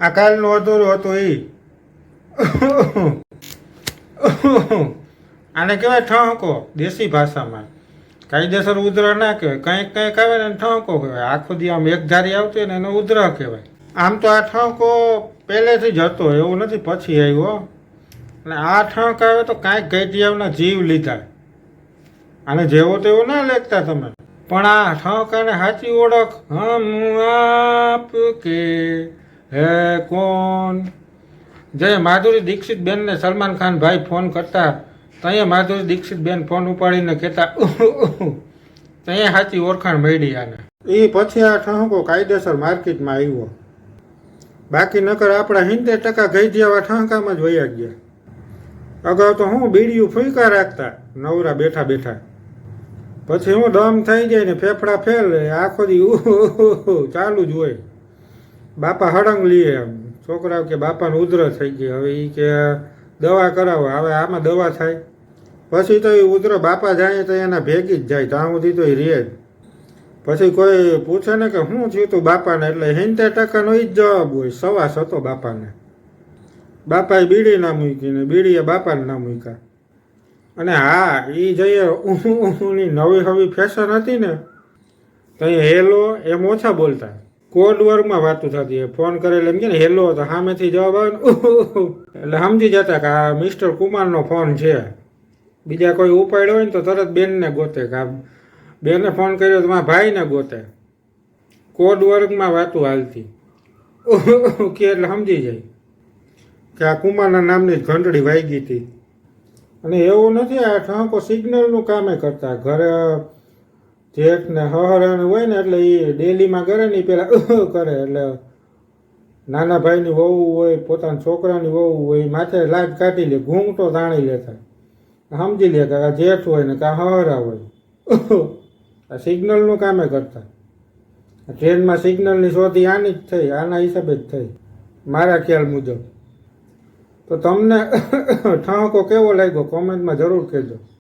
આ કાલનું અધૂરું હતું એ આને કહેવાય ઠહકો દેશી ભાષામાં. કાયદેસર ઉધરા ના કહેવાય, કંઈક આવે ને ઠહકો કહેવાય. આખો દી આમ એક ધારી આવતી હોય ને એનો ઉધરા કહેવાય. આમ તો આ ઠહકો પહેલેથી જ હતો, એવું નથી પછી આવ્યો. અને આ ઠહક આવે તો કાંઈક ગઈડિયાઓના જીવ લીધા. આને જેવો તેવો ના લેખતા તમે, પણ આ ઠહકાને સાચી ઓળખ હમ આપ કે હે કોણ. જે માધુરી દીક્ષિત બેનને સલમાન ખાન ભાઈ ફોન કરતા, ત્યાં માધુરી દીક્ષિત બેન ફોન ઉપાડીને કહેતા ત્યાં સાચી ઓળખાણ મળી આને. એ પછી આ ઠહકો કાયદેસર માર્કેટમાં આવ્યો. બાકી નકર આપણા 70% ગઈડિયાવા ઠહકામાં જ વયા ગયા. અગાઉ તો હું બીડીયું ફૂંકા રાખતા નવરા બેઠા બેઠા, પછી હું દમ થઈ જાય ને ફેફડા ફેલ આખો દી ચાલુ જ હોય. બાપા હળંગ લીએ એમ છોકરાઓ કે બાપાને ઉધરસ થઈ ગઈ, હવે એ કે દવા કરાવો. હવે આમાં દવા થાય પછી તો એ ઉધરો બાપા જાય તો એના ભેગી જ જાય, ત્યાં સુધી તો એ રહે જ. પછી કોઈ પૂછે ને કે શું થયું તું બાપાને, એટલે 70%નો જ જવાબ હોય સવાસ હતો બાપાને. બાપાએ બીડી ના મૂકી ને બીડીએ બાપાને ના મૂક્યા. અને હા એ જઈએ ની નવી હવી ફેશન હતી ને તો હેલો એમ ઓછા બોલતા, કોડ વર્ગમાં વાતું થતી. ફોન કરેલ એમ કે ને હેલો તો સામેથી જવાબ આવે ને એટલે સમજી જતા કે આ મિસ્ટર કુમારનો ફોન છે. બીજા કોઈ ઉપાડ્યો હોય ને તો તરત બેનને ગોતે કે આ બેને ફોન કર્યો તો મારા ભાઈને ગોતે. કોડ વર્ગમાં વાતું હાલતી કે એટલે સમજી જાય કે આ કુમારના નામની જ ઘંટડી વાગી હતી. અને એવું નથી, આ ઠહકો સિગ્નલનું કામે કરતા. ઘરે જેઠ ને હહરાનું હોય ને એટલે એ ડેલીમાં કરે ને એ પેલા કરે, એટલે નાના ભાઈની વહુ હોય પોતાના છોકરાની વહુ હોય માથે લાજ કાઢી લે, ઘૂંઘટો તાણી લેતા, સમજી લે કે આ જેઠ હોય ને કાં હહરા હોય. આ સિગ્નલનું કામે કરતા. ટ્રેનમાં સિગ્નલની શોધી આની જ થઈ, આના હિસાબે જ થઈ મારા ખ્યાલ મુજબ. તો તમને ઠહકો કેવો લાગ્યો કોમેન્ટમાં જરૂર કહેજો.